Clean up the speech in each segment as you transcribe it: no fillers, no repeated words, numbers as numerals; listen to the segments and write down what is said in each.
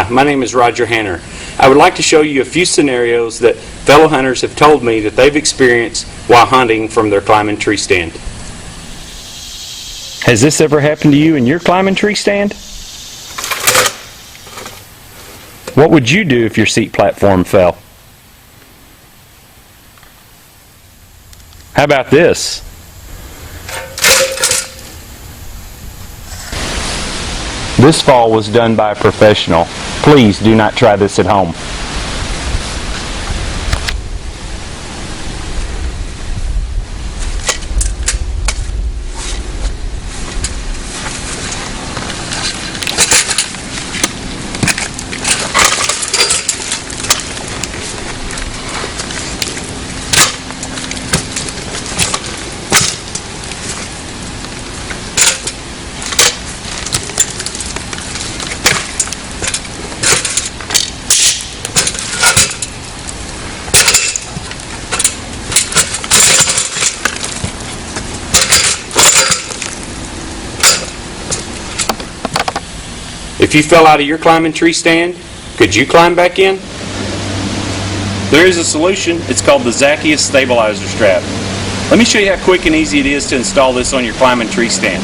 Hi, my name is Roger Hanner. I would like to show you a few scenarios that fellow hunters have told me that they've experienced while hunting from their climbing tree stand. Has this ever happened to you in your climbing tree stand? What would you do if your seat platform fell? How about this? This fall was done by a professional. Please do not try this at home. If you fell out of your climbing tree stand, could you climb back in? There is a solution. It's called the ZACCHAEUS Stabilizer Strap. Let me show you how quick and easy it is to install this on your climbing tree stand.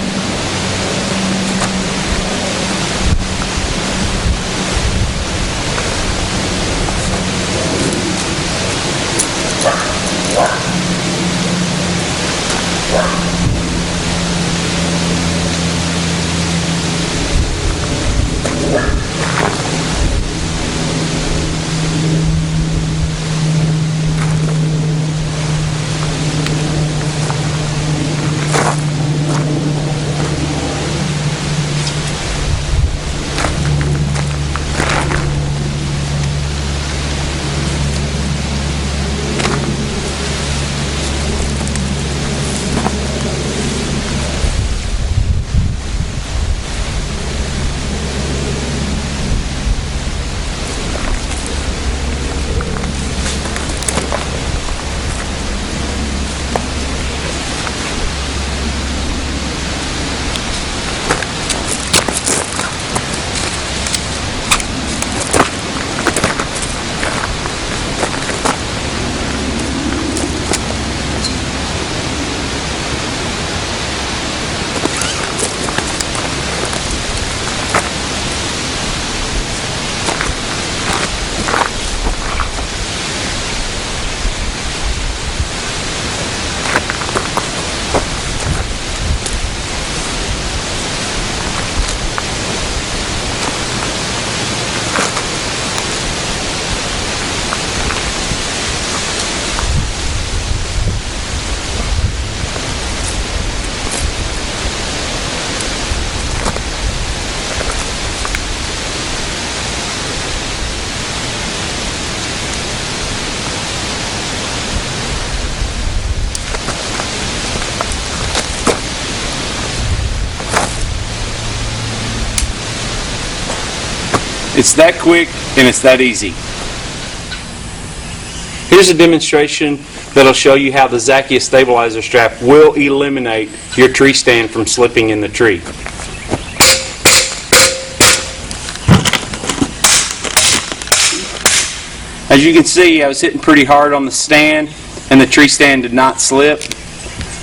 It's that quick and it's that easy. Here's a demonstration that'll show you how the ZACCHAEUS Stabilizer Strap will eliminate your tree stand from slipping in the tree. As you can see, I was hitting pretty hard on the stand and the tree stand did not slip.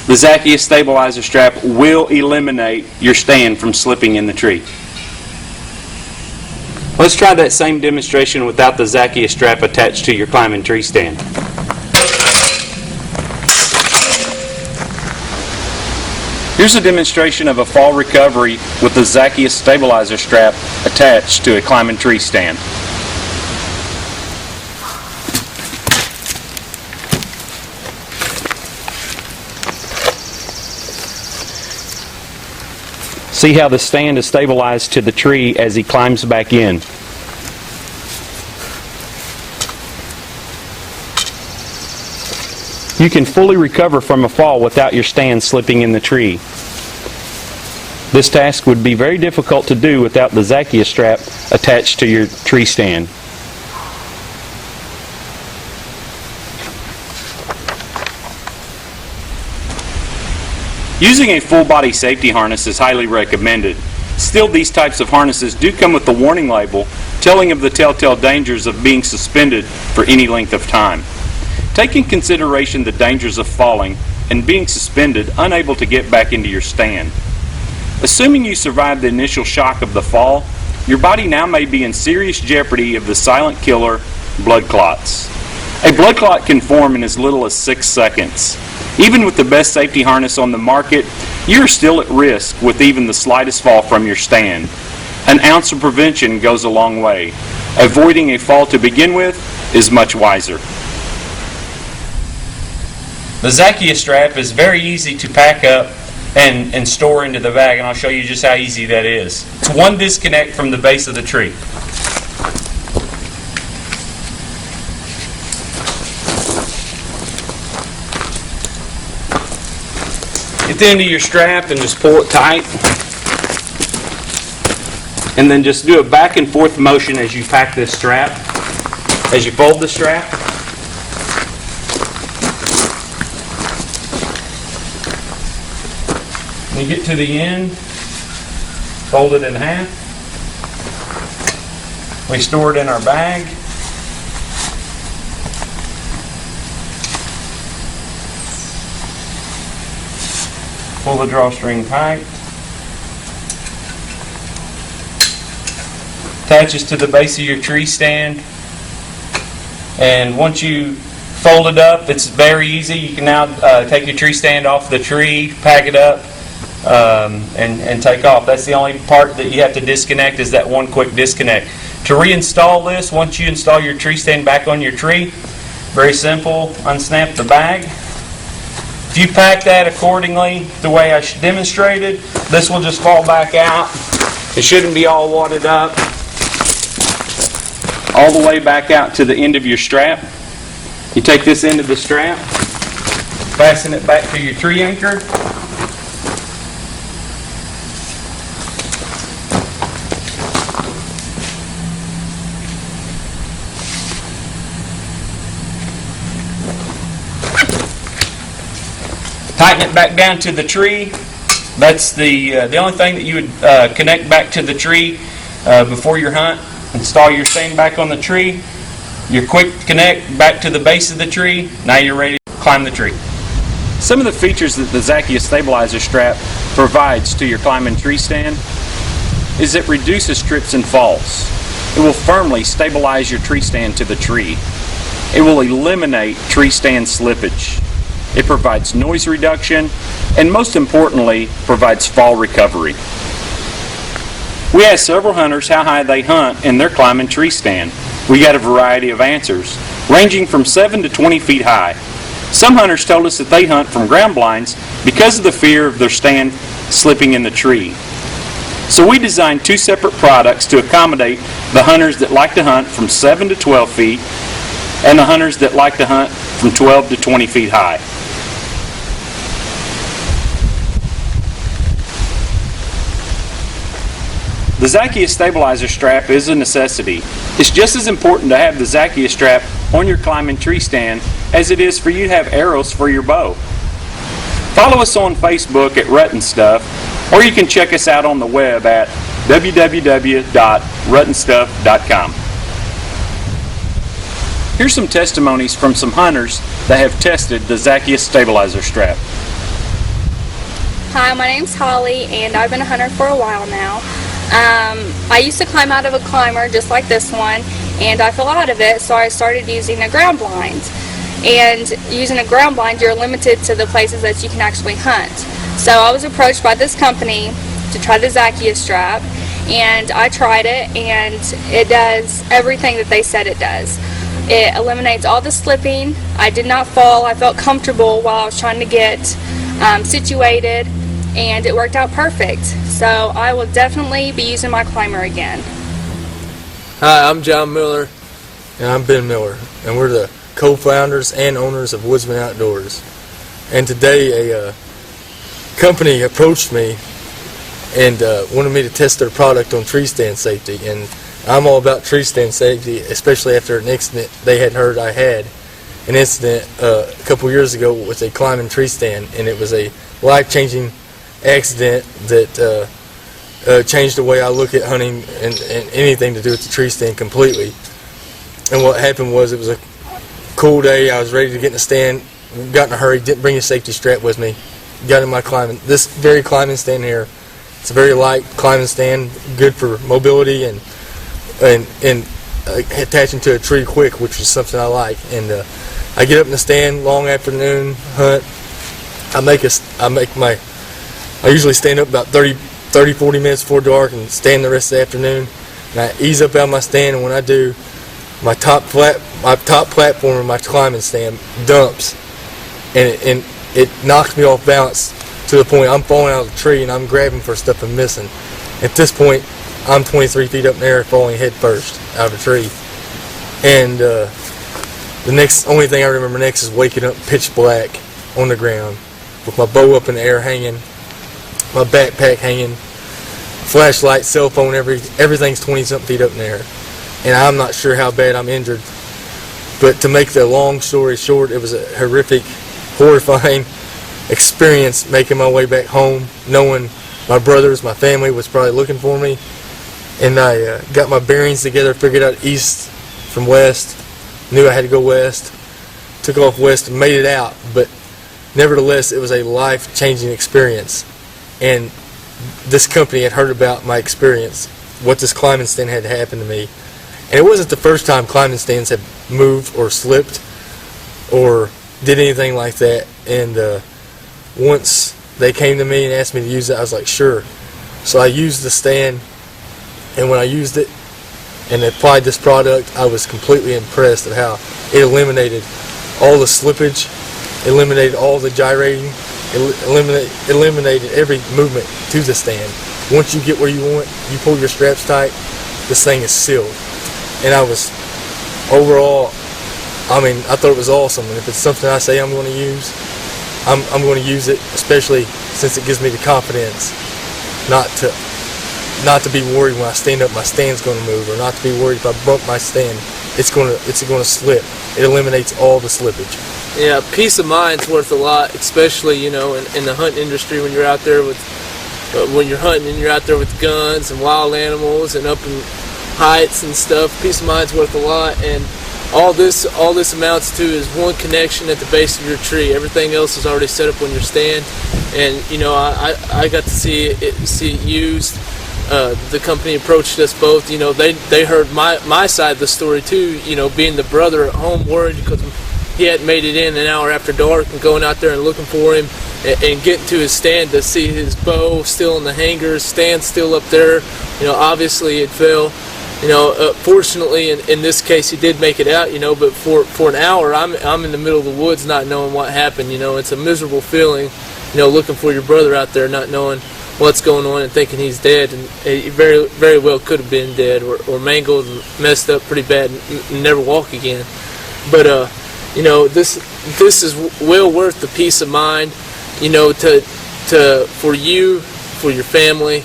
The ZACCHAEUS Stabilizer Strap will eliminate your stand from slipping in the tree. Let's try that same demonstration without the ZACCHAEUS strap attached to your climbing tree stand. Here's a demonstration of a fall recovery with the ZACCHAEUS Stabilizer Strap attached to a climbing tree stand. See how the stand is stabilized to the tree as he climbs back in. You can fully recover from a fall without your stand slipping in the tree. This task would be very difficult to do without the ZACCHAEUS strap attached to your tree stand. Using a full body safety harness is highly recommended. Still, these types of harnesses do come with a warning label telling of the telltale dangers of being suspended for any length of time. Take in consideration the dangers of falling and being suspended, unable to get back into your stand. Assuming you survived the initial shock of the fall, your body now may be in serious jeopardy of the silent killer, blood clots. A blood clot can form in as little as 6 seconds. Even with the best safety harness on the market, you are still at risk with even the slightest fall from your stand. An ounce of prevention goes a long way. Avoiding a fall to begin with is much wiser. The ZACCHAEUS strap is very easy to pack up and store into the bag, and I'll show you just how easy that is. It's one disconnect from the base of the tree. Get the end of your strap and just pull it tight. And then just do a back and forth motion as you pack this strap, as you fold the strap. When you get to the end, fold it in half. We store it in our bag. Pull the drawstring tight. Attaches to the base of your tree stand. And once you fold it up, it's very easy. You can now take your tree stand off the tree, pack it up, and take off. That's the only part that you have to disconnect, is that one quick disconnect. To reinstall this, once you install your tree stand back on your tree, very simple, unsnap the bag. If you pack that accordingly the way I demonstrated, this will just fall back out. It shouldn't be all wadded up. All the way back out to the end of your strap. You take this end of the strap, fasten it back to your tree anchor. Tighten it back down to the tree. That's the only thing that you would connect back to the tree before your hunt. Install your stand back on the tree. Your quick connect back to the base of the tree. Now you're ready to climb the tree. Some of the features that the ZACCHAEUS Stabilizer Strap provides to your climbing tree stand is it reduces trips and falls. It will firmly stabilize your tree stand to the tree. It will eliminate tree stand slippage. It provides noise reduction, and most importantly, provides fall recovery. We asked several hunters how high they hunt in their climbing tree stand. We got a variety of answers, ranging from 7 to 20 feet high. Some hunters told us that they hunt from ground blinds because of the fear of their stand slipping in the tree. So we designed 2 separate products to accommodate the hunters that like to hunt from 7 to 12 feet and the hunters that like to hunt from 12 to 20 feet high. The ZACCHAEUS Stabilizer Strap is a necessity. It's just as important to have the ZACCHAEUS strap on your climbing tree stand as it is for you to have arrows for your bow. Follow us on Facebook at Rutt N StuF, or you can check us out on the web at www.ruttnstuff.com. Here's some testimonies from some hunters that have tested the ZACCHAEUS Stabilizer Strap. Hi, my name's Holly, and I've been a hunter for a while now. I used to climb out of a climber just like this one, and I fell out of it, so I started using a ground blind. And using a ground blind, you're limited to the places that you can actually hunt. So I was approached by this company to try the ZACCHAEUS strap, and I tried it, and it does everything that they said it does. It eliminates all the slipping. I did not fall. I felt comfortable while I was trying to get situated, and it worked out perfect. So I will definitely be using my climber again. Hi, I'm John Miller. And I'm Ben Miller. And we're the co-founders and owners of Woodsman Outdoors. And today a company approached me and wanted me to test their product on tree stand safety. And I'm all about tree stand safety, especially after an incident they had heard I had. An incident a couple years ago with a climbing tree stand, and it was a life-changing accident that changed the way I look at hunting and anything to do with the tree stand completely. And what happened was, it was a cool day. I was ready to get in the stand, got in a hurry, didn't bring a safety strap with me, got in my this very climbing stand here. It's a very light climbing stand, good for mobility and attaching to a tree quick, which is something I like. And I get up in the stand, long afternoon hunt. I usually stand up about 30-40 minutes before dark and stand the rest of the afternoon. And I ease up out of my stand, and when I do, my top platform of my climbing stand dumps, and it knocks me off balance to the point I'm falling out of the tree and I'm grabbing for stuff and missing. At this point, I'm 23 feet up in the air, falling head first out of a tree. And the only thing I remember next is waking up pitch black on the ground with my bow up in the air hanging, my backpack hanging, flashlight, cell phone, everything's 20-something feet up in the air. And I'm not sure how bad I'm injured. But to make the long story short, it was a horrific, horrifying experience making my way back home, knowing my brothers, my family was probably looking for me. And I got my bearings together, figured out east from west, knew I had to go west, took off west and made it out. But nevertheless, it was a life-changing experience. And this company had heard about my experience, what this climbing stand had happened to me. And it wasn't the first time climbing stands had moved or slipped or did anything like that. And once they came to me and asked me to use it, I was like, sure. So I used the stand, and when I used it and applied this product, I was completely impressed at how it eliminated all the slippage, eliminated all the gyrating, eliminated every movement to the stand. Once you get where you want, you pull your straps tight, this thing is sealed. And I was, overall, I thought it was awesome. And if it's something I say I'm going to use, I'm going to use it, especially since it gives me the confidence not to be worried when I stand up my stand's going to move, or not to be worried if I bump my stand, it's going to slip. It eliminates all the slippage. Yeah, peace of mind's worth a lot, especially in the hunting industry when you're out there when you're hunting and you're out there with guns and wild animals and up in heights and stuff. Peace of mind's worth a lot, and all this amounts to is one connection at the base of your tree. Everything else is already set up on your stand, and I got to see it used. The company approached us both. They heard my side of the story too. Being the brother at home, worried because he hadn't made it in an hour after dark, and going out there and looking for him and getting to his stand to see his bow still in the hangers, stand still up there. Obviously it fell. Fortunately in this case he did make it out. But for an hour I'm in the middle of the woods not knowing what happened. It's a miserable feeling. Looking for your brother out there, not knowing what's going on and thinking he's dead, and he very, very well could have been dead or mangled and messed up pretty bad and never walk again. But this is well worth the peace of mind. For you, for your family.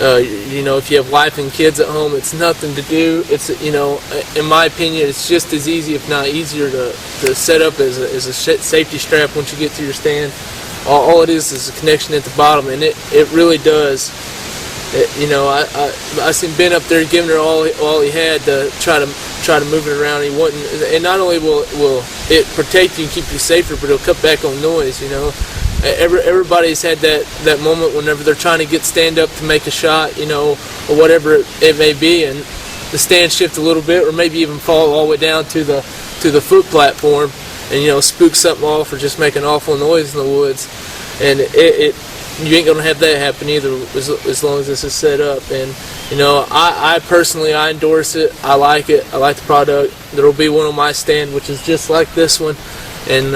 If you have wife and kids at home, it's nothing to do. It's in my opinion, it's just as easy, if not easier, to set up as a safety strap once you get to your stand. All it is a connection at the bottom, and it really does. I seen Ben up there giving her all he had to try to move it around. He wasn't, and not only will it protect you and keep you safer, but it'll cut back on noise. Everybody's had that moment whenever they're trying to get stand up to make a shot, or whatever it may be, and the stand shift a little bit, or maybe even fall all the way down to the foot platform, and spook something off, or just make an awful noise in the woods. And you ain't gonna have that happen either, as long as this is set up. And I personally endorse it. I like it. I like the product. There'll be one on my stand which is just like this one, and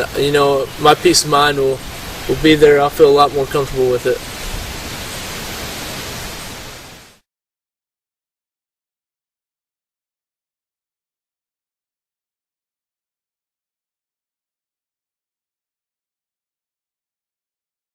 my peace of mind will be there. I'll feel a lot more comfortable with it.